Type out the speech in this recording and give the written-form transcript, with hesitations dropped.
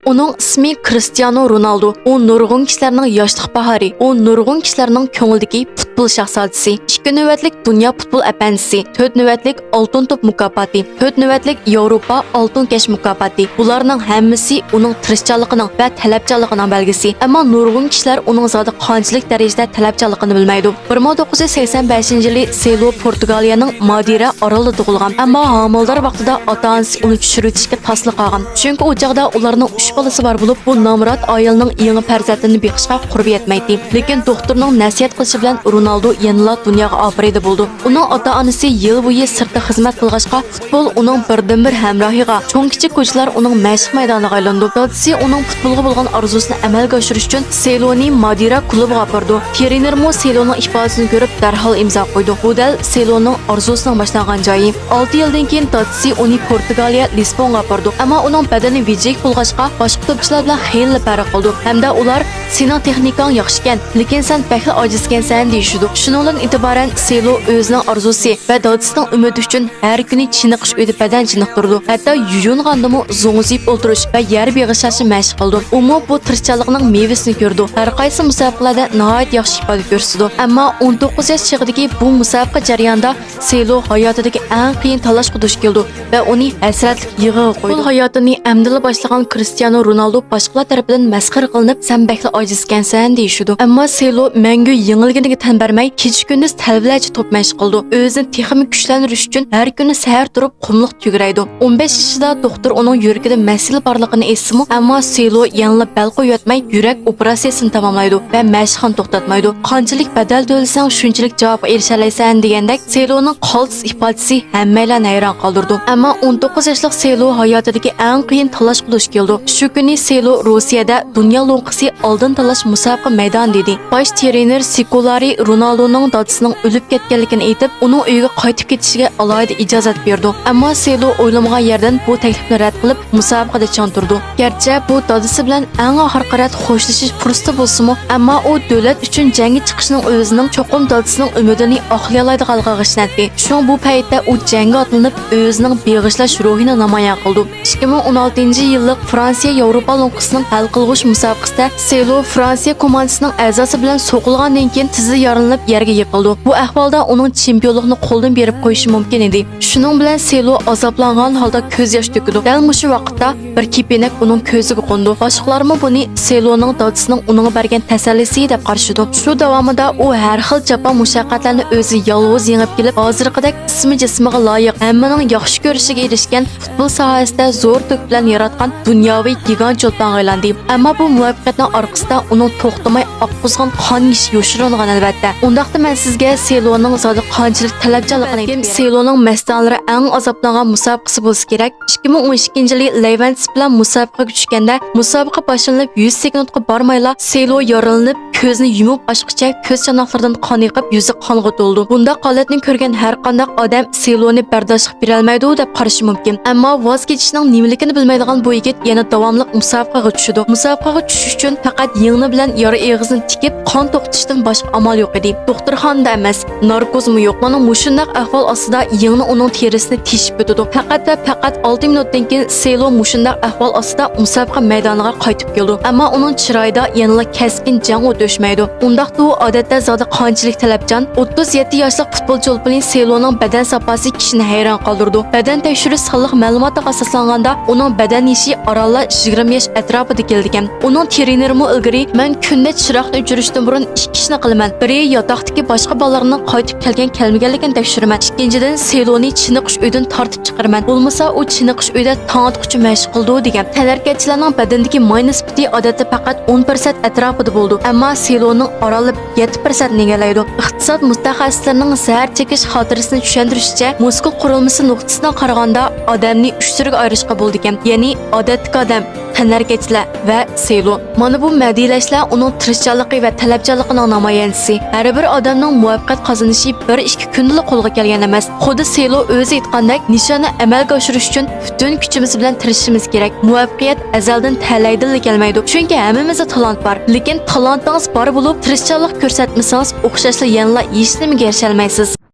Onun ismi Cristiano Ronaldo. O nurg'un kishilarning yoshlik bahori. O nurg'un kishilarning ko'nglidagi futbol shahzodasi. 2 navbatlik Dunyo futbol apandisi, 4 navbatlik Oltin to'p mukofoti, 4 navbatlik Yevropa oltin kesh mukofoti. Bularning hammasi uning tirishchanligining va talabchanligining belgisi. Ammo nurg'un kishilar uning zodi qanchalik darajada talabchanligini bilmaydi. 1985-yili Selo Portugaliyaning Madeira orolida tug'ilgan. Ammo homildor vaqtida ota-onasi uni tushirishga tasliq qilgan. Chunki u chaqda ularning 3 bolasi bor bo'lib, bu nomrod ayolning yangi farzandini beqishga qurbi yetmaydi. Lekin doktorning nasihat qilishi bilan Ronaldo yanada dunyoga ofarida bo'ldi. Uning ota-onasi yil bo'yi sirtda xizmat qilg'achqa, futbol uning birdan-bir hamrohiga. Cho'ng-kichik ko'chlar uning mashq maydoniga aylandi. Dadasi uning futbolga bo'lgan orzusini amalga oshirish uchun Seloni Madeira klubiga bordi. Trenermo Seloning ifodasini ko'rib darhol imzo qo'ydi. Bu dal Seloning orzusining boshlangan joyi. 6 yildan keyin dadasi uni Portugaliya Lisbonga bordi. Ammo uning badani vijik bo'lg'achqa boshqa to'pchilar bilan xeyli farq qildi. Hamda ular "Sening texnikang yaxshi ekan, lekin sen bakli ojizkansan" deyishdi. Shuningdan e'tiboran Selo o'zining orzusi va dadasining umidi uchun har kuni chiniqish uyda badan chiniqtirdi. Hatto yuyungandimi zo'ngzib o'tirish va yer beg'ishlashni mashq qildi. U bu tirishchanlikning mevasini ko'rdi. Har qaysi musobaqalarda nihoyat yaxshi ifoda ko'rsatdi. Ammo 19 yosh chig'idagi bu musobaqa jarayonida Selo hayotidagi eng qiyin talashga duch keldi va uni hasratlik yig'iga qo'ydi. Bu hayotini amdila boshlagan Cristiano Ronaldo boshqalar tarafidan masxara qilinib, "Sen bakli ojizkansan" deyishdi. Ammo Selo mangu yengilganiga tan bermay, kecha-kunduz talablarcha to'p mashq qildi. O'zini texnik kuchlantirish uchun har kuni sahar turib qumliq tugiraydi. 15 yoshida doktor uning yuragida masala borligini aytsa-mu, ammo Selo yangi bel qo'yotmay yurak operatsiyasini tamomlaydi va mashqni to'xtatmaydi. Qanchalik badal to'lsang, shunchalik javob erisha olasan degandek, Seloning qaltis ifodasi hammalarni hayron qoldirdi. Ammo 19 yoshlik Selo hayotidagi eng qiyin talash qilish keldi. Shu kuni Selo Rossiyada dunyo lo'nqisi oldin talash musobaqa maydon dedi. Bosh trener Sikolari Ronaldoning dadasining o'lib ketganligini aytib, uning uyiga qaytib ketishiga alohida ijozat berdi. Ammo Selo o'ylamagan yerdan bu taklifni rad qilib, musobaqada chon turdi. Garchi bu dadasi bilan eng oxirgi rat xo'shlashish fursati bo'lsa-mu, ammo u davlat uchun jangga chiqishning o'zining cho'qim dadasining umidini oqlay oladiganligiga ishonadi. Shuning bu paytda u jangga otlanib, o'zining beg'ishlash ruhini namoyon qildi. 2016-yillik Fransiya Yevropa lo'nqisining hal qilg'uch musobaqasida Selo Fransiya komandasining a'zosi bilan so'qilgandan keyin tizi yorilib yerga yiqildi. Bu ahvolda uning chempionlikni qo'ldan berib qo'yishi mumkin edi. Shuning bilan Selo azoblangan holda ko'z yosh to'kdi. Dal mushu vaqtda bir kepenak uning ko'ziga qo'ndi. Boshqalarmi buni Seloning dadasining uningga bergan tasallisi deb qarshidi. Shu davomida u har xil jafo mushaqqatlarni o'zi yolg'iz yengib kelib, hozirgidek ismi jismiga loyiq, hammaning yaxshi ko'rishiga erishgan futbol sohasida zo'r to'k bilan yaratgan dunyoviy gigant cho'lponga aylandi. Ammo bu muvaffaqiyatning orqasida uning to'xtamay oqqizgan qon ish yoshirilgan albatta. Undaqda men sizga Seloning zodi qanchalik talabchanligini aytdim. Seloning mastonlari eng azoblangan musobaqasi bo'lsa kerak. 2012-yili Levants bilan musobaqaga tushganda musobaqa boshlanib 100 sekundga bormayla Selo yorilinib, ko'zni yumib ochqicha ko'z chanoqlaridan qon yiqib, yuzi qonga to'ldi. Bunda holatni ko'rgan har qanday odam Seloni bardosh qilib bera olmaydi deb qarashi mumkin. Ammo voz kechishning nimaligini bilmaydigan bu yigit yana davomli musobaqaga tushdi. Musobaqaga tushish uchun faqat yengni bilan yara eg'izni tikib, qon to'xtatishdan boshqa amal yo'q edi. Doktorxonada emas, narkozmi yo'q. Mana mushundaq ahvol ostida yengni uning terisini teshib o'tdi. Faqat va faqat 6 minutdan keyin Selo mushundaq ahvol ostida musobaqa maydoniga qaytib keldi. Ammo uning chiroyida yanada keskin jang o'tishmaydi. Undaqda u odatda zodi qanchalik talabchan. 37 yoshli futbolchi bo'lgan Seloning badan safasi kishini hayron qoldirdi. Badan tekshirish sonliq ma'lumotga asoslanganda uning badan ishi orallar 20 yosh atrofida kelgan. Uning trenerimi ilgari "Men kunda chiroqni o'chirishdan burun 2 ishni qilaman. Biri yotoqdagi boshqa bolalarning qaytib kelmaganligini tekshiraman. Ikkinchidan Seloni chiniqish uydan tortib chiqaraman. Bo'lmasa u chiniqish uyda tong'atquchi mashq qildi" degan. Tadqiqotchilarning badandagi may nisbati odatda faqat 10% atrofida bo'ldi. Ammo Seloning oralib 7% egallaydi. Iqtisod mutaxassislarining zahar chekish xotirasini tushuntirishicha, muskul qurilmasi nuqtasidan qaraganda odamni 3 turga ayirishga bo'ldi ekan. Ya'ni odatdagi odam, tanarkachlar va Selo. Mana bu madilashlar uning tirishchanligi va talabchanligining namoyandasi. Har bir odamning muvaffaqiyat qozonishi 1-2 kunda qo'lga kelgan emas. Xuddi Selo o'zi aytgandek, nishonni amalga oshirish uchun butun kuchimiz bilan tirishimiz kerak. Muvaffaqiyat azaldan talaydan kelmaydi. Chunki hammamizda talant bor. Lekin talantingiz bor bo'lib, tirishchanlik ko'rsatmasangiz, o'xshashlar yanada hech nimaga erisha olmaysiz.